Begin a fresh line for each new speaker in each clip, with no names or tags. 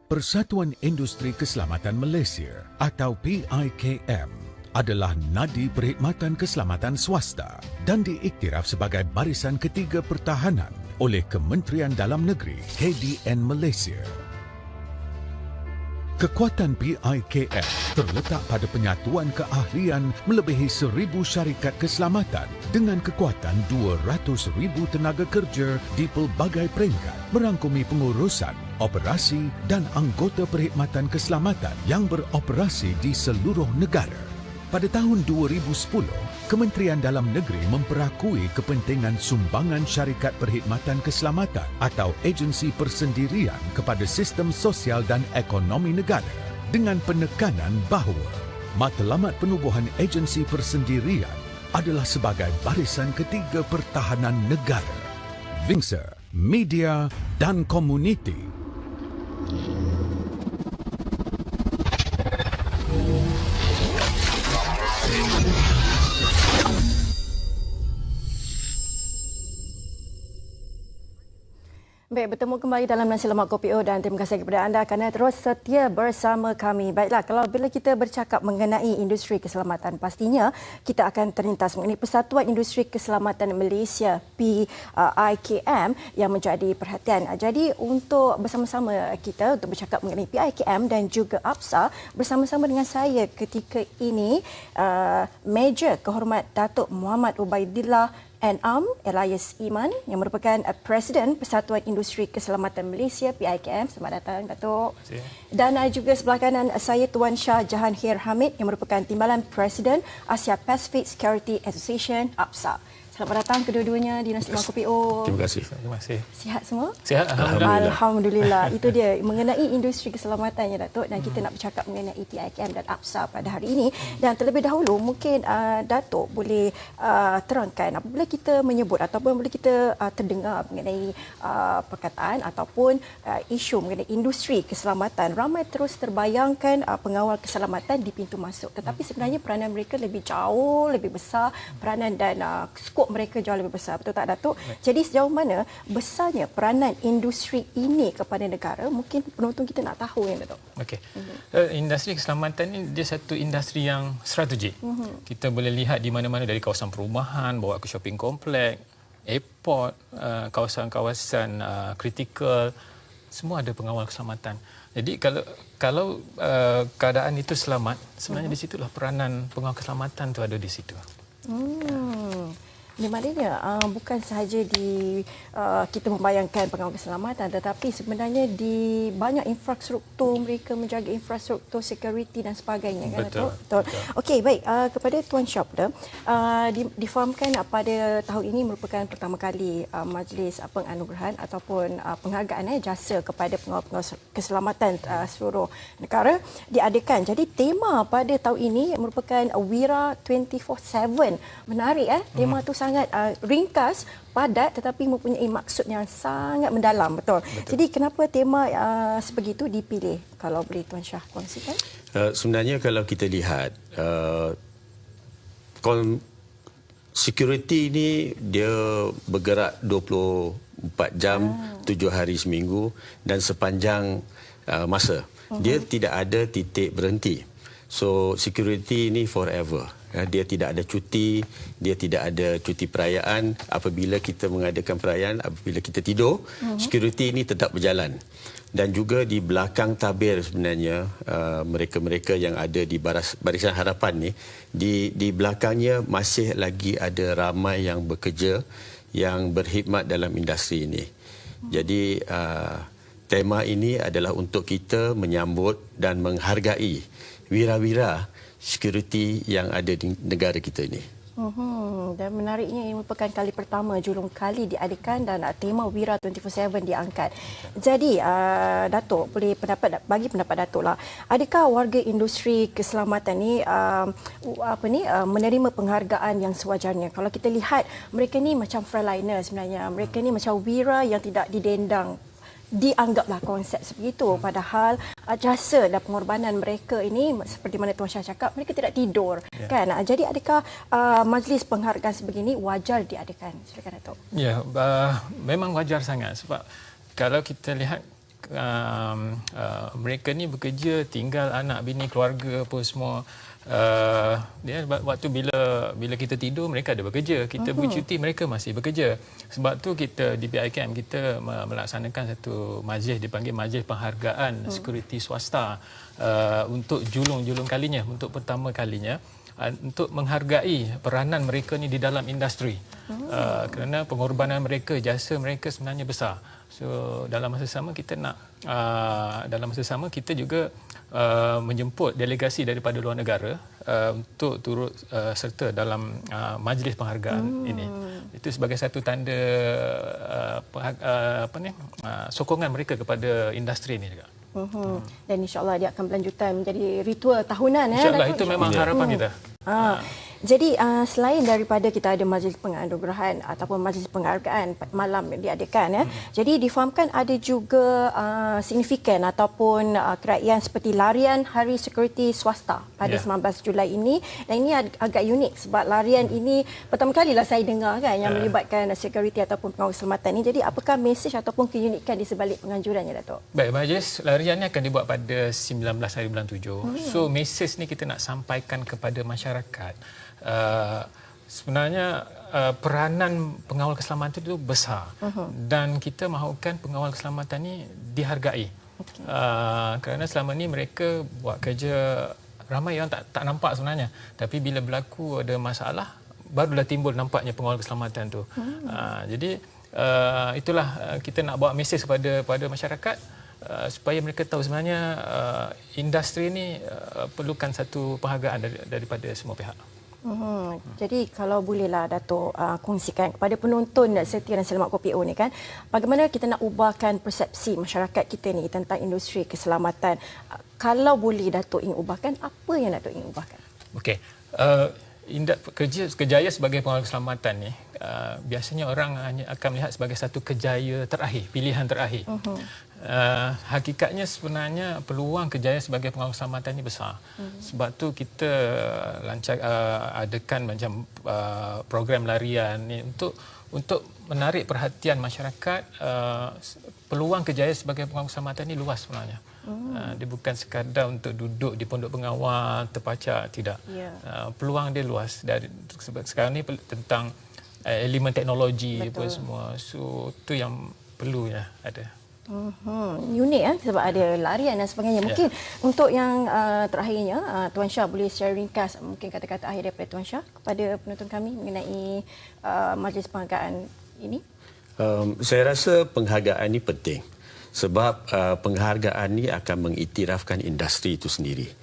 Persatuan Industri Keselamatan Malaysia atau PIKM adalah nadi perkhidmatan keselamatan swasta dan diiktiraf sebagai barisan ketiga pertahanan oleh Kementerian Dalam Negeri KDN Malaysia. Kekuatan PIKM terletak pada penyatuan keahlian melebihi 1,000 syarikat keselamatan dengan kekuatan 200,000 tenaga kerja di pelbagai peringkat, merangkumi pengurusan, operasi dan anggota perkhidmatan keselamatan yang beroperasi di seluruh negara. Pada tahun 2010, Kementerian Dalam Negeri memperakui kepentingan sumbangan syarikat perkhidmatan keselamatan atau agensi persendirian kepada sistem sosial dan ekonomi negara dengan penekanan bahawa matlamat penubuhan agensi persendirian adalah sebagai barisan ketiga pertahanan negara. Vingsa, media dan komuniti.
Baik, bertemu kembali dalam Nasi Lemak Kopi O dan terima kasih kepada anda kerana terus setia bersama kami. Baiklah, kalau bila kita bercakap mengenai industri keselamatan, pastinya kita akan terlintas mengenai Persatuan Industri Keselamatan Malaysia PIKM yang menjadi perhatian. Jadi untuk bersama-sama kita untuk bercakap mengenai PIKM dan juga APSA, bersama-sama dengan saya ketika ini Major Kehormat Datuk Muhammad Ubaidillah N.Am Elias Iman yang merupakan Presiden Persatuan Industri Keselamatan Malaysia PIKM. Selamat datang Datuk. Dan juga sebelah kanan saya Tuan Shah Jahanhir Hamid yang merupakan Timbalan Presiden Asia Pacific Security Association APSA. Selamat datang kedua-duanya di Nasi Lemak Kopi O.
Terima kasih.
Terima kasih.
Sihat semua?
Sihat,
Alhamdulillah. Alhamdulillah. Itu dia mengenai industri keselamatan ya Datuk, dan kita nak bercakap mengenai PIKM dan APSA pada hari ini. Dan terlebih dahulu mungkin Datuk boleh terangkan apabila kita menyebut ataupun boleh kita terdengar mengenai perkataan ataupun isu mengenai industri keselamatan, ramai terus terbayangkan pengawal keselamatan di pintu masuk. Tetapi sebenarnya peranan mereka lebih jauh, lebih besar, peranan dan skop mereka jauh lebih besar, betul tak Datuk? Jadi sejauh mana besarnya peranan industri ini kepada negara, mungkin penonton kita nak tahu ya Datuk.
Okey. Industri keselamatan ini dia satu industri yang strategik. Kita boleh lihat di mana-mana, dari kawasan perumahan, bawa ke shopping kompleks, airport, kawasan-kawasan kritikal, semua ada pengawal keselamatan. Jadi kalau keadaan itu selamat, sebenarnya di situlah peranan pengawal keselamatan itu ada di situ.
Ini maknanya bukan sahaja di kita membayangkan pengawal keselamatan, tetapi sebenarnya di banyak infrastruktur, mereka menjaga infrastruktur security dan sebagainya kan.
Betul.
Okey, baik, kepada Tuan Syah difahamkan pada tahun ini merupakan pertama kali majlis penganugerahan ataupun penghargaan jasa kepada pengawal keselamatan seluruh negara diadakan. Jadi tema pada tahun ini merupakan Wira 24/7. Menarik tema tu sangat ringkas, padat tetapi mempunyai maksud yang sangat mendalam, betul. Jadi kenapa tema sebegitu dipilih? Kalau boleh Tuan Shah kongsikan.
Sebenarnya kalau kita lihat security ini dia bergerak 24 jam, 7 hari seminggu dan sepanjang masa. Dia tidak ada titik berhenti. So security ini forever. Dia tidak ada cuti, dia tidak ada cuti perayaan. Apabila kita mengadakan perayaan, apabila kita tidur, security ini tetap berjalan. Dan juga di belakang tabir sebenarnya, mereka-mereka yang ada di barisan harapan ni, di belakangnya masih lagi ada ramai yang bekerja, yang berkhidmat dalam industri ini. Jadi tema ini adalah untuk kita menyambut dan menghargai wira-wira security yang ada di negara kita ini.
Dan menariknya ini merupakan kali pertama julung kali diadakan dan tema Wira 24/7 diangkat. Jadi Datuk boleh bagi pendapat Datuk lah. Adakah warga industri keselamatan ni menerima penghargaan yang sewajarnya? Kalau kita lihat mereka ni macam frontliner sebenarnya. Mereka ni macam wira yang tidak didendang. Dianggaplah konsep sebegitu, padahal jasa dan pengorbanan mereka ini seperti mana Tuan Shah cakap, mereka tidak tidur kan. Jadi adakah majlis penghargaan sebegini wajar diadakan? Silakan Datuk.
Ya, memang wajar sangat sebab kalau kita lihat mereka ni bekerja, tinggal anak bini keluarga apa semua. Waktu bila kita tidur mereka ada bekerja, kita bercuti mereka masih bekerja. Sebab tu kita di PIKM kita melaksanakan satu majlis, dipanggil Majlis Penghargaan Sekuriti Swasta untuk julung kalinya, untuk pertama kalinya, untuk menghargai peranan mereka ni di dalam industri. Kerana pengorbanan mereka, jasa mereka sebenarnya besar. So dalam masa sama kita juga menjemput delegasi daripada luar negara untuk turut serta dalam majlis penghargaan ini. Itu sebagai satu tanda sokongan mereka kepada industri ini juga.
Dan insya-Allah dia akan berlanjutan menjadi ritual tahunan.
InsyaAllah itu memang harapan kita.
Jadi selain daripada kita ada majlis penganugerahan ataupun majlis penghargaan malam diadakan, jadi difahamkan ada juga signifikan ataupun kerajaan seperti larian Hari Sekuriti Swasta pada 19 Julai ini, dan ini agak unik sebab larian ini pertama kalilah saya dengar kan yang melibatkan security ataupun pengawal keselamatan ini. Jadi apakah mesej ataupun keunikan di sebalik penganjurannya, Datuk?
Baik, majlis larian ini akan dibuat pada 19 hari bulan 7. So mesej ni kita nak sampaikan kepada masyarakat. Sebenarnya peranan pengawal keselamatan itu besar dan kita mahukan pengawal keselamatan ini dihargai. Kerana selama ni mereka buat kerja, ramai yang tak nampak sebenarnya, tapi bila berlaku ada masalah barulah timbul nampaknya pengawal keselamatan tu. Jadi itulah kita nak bawa mesej pada masyarakat supaya mereka tahu sebenarnya industri ini perlukan satu penghargaan daripada semua pihak.
Jadi kalau bolehlah Datuk kongsikan kepada penonton setia dan selamat Kopi O ni kan, bagaimana kita nak ubahkan persepsi masyarakat kita ni tentang industri keselamatan. Kalau boleh Datuk ingin ubahkan, apa yang Datuk ingin ubahkan? Okey.
Kejayaan sebagai pengawal keselamatan ni biasanya orang hanya akan melihat sebagai satu kejayaan terakhir, pilihan terakhir. Hakikatnya sebenarnya peluang kejayaan sebagai pengawal keselamatan ini besar. Sebab tu kita adakan macam program larian ni untuk menarik perhatian masyarakat. Peluang kejayaan sebagai pengawal keselamatan ini luas sebenarnya. Dia bukan sekadar untuk duduk di pondok pengawal terpacak, tidak. Peluang dia luas. Sebab sekarang ni tentang elemen teknologi apa semua. So tu yang perlunya ada.
Unik sebab ada larian dan sebagainya. Mungkin untuk yang terakhirnya, Tuan Shah boleh secara ringkas mungkin kata-kata akhir daripada Tuan Shah kepada penonton kami mengenai majlis penghargaan ini.
Saya rasa penghargaan ini penting sebab penghargaan ini akan mengiktirafkan industri itu sendiri.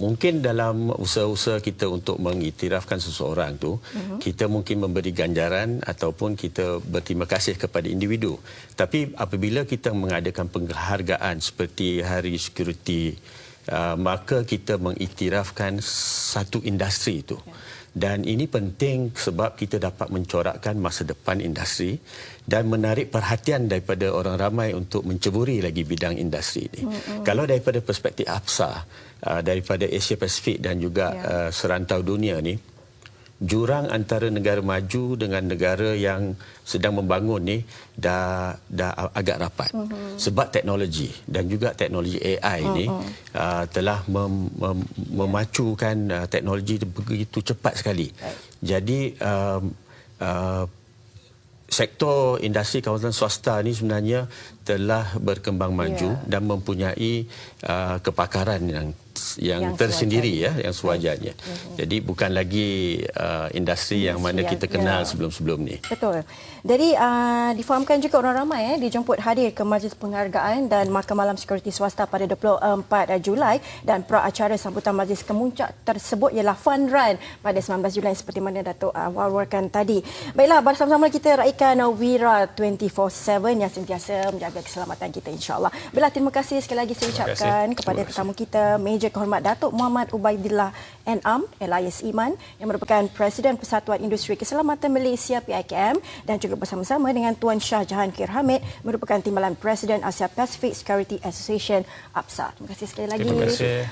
Mungkin dalam usaha-usaha kita untuk mengiktirafkan seseorang tu, kita mungkin memberi ganjaran ataupun kita berterima kasih kepada individu. Tapi apabila kita mengadakan penghargaan seperti Hari Sekuriti, maka kita mengiktirafkan satu industri itu. Dan ini penting sebab kita dapat mencorakkan masa depan industri dan menarik perhatian daripada orang ramai untuk menceburi lagi bidang industri ini. Kalau daripada perspektif APSA, daripada Asia Pasifik dan juga serantau dunia ni, jurang antara negara maju dengan negara yang sedang membangun ni dah agak rapat. Sebab teknologi dan juga teknologi AI ni telah memacukan teknologi begitu cepat sekali. Jadi sektor industri kawasan swasta ni sebenarnya telah berkembang maju dan mempunyai kepakaran yang tersendiri yang sewajarnya. Jadi bukan lagi industri yang mana kita kenal sebelum-sebelum ni.
Betul. Jadi difahamkan juga orang ramai dijemput hadir ke majlis penghargaan dan Makan Malam Sekuriti Swasta pada 24 Julai, dan pra-acara sambutan majlis kemuncak tersebut ialah Fun Run pada 19 Julai seperti mana Datuk war-warkan tadi. Baiklah, bersama-sama kita raikan Wira 24/7 yang sentiasa menjaga keselamatan kita, insya-Allah. Baiklah, terima kasih sekali lagi saya ucapkan kepada tetamu kita, Major Kehormat Datuk Muhammad Ubaidillah N.Am Elias Iman yang merupakan Presiden Persatuan Industri Keselamatan Malaysia PIKM, dan juga bersama-sama dengan Tuan Shah Jahankir Hamid merupakan Timbalan Presiden Asia Pacific Security Association APSA. Terima kasih sekali lagi.
Terima kasih.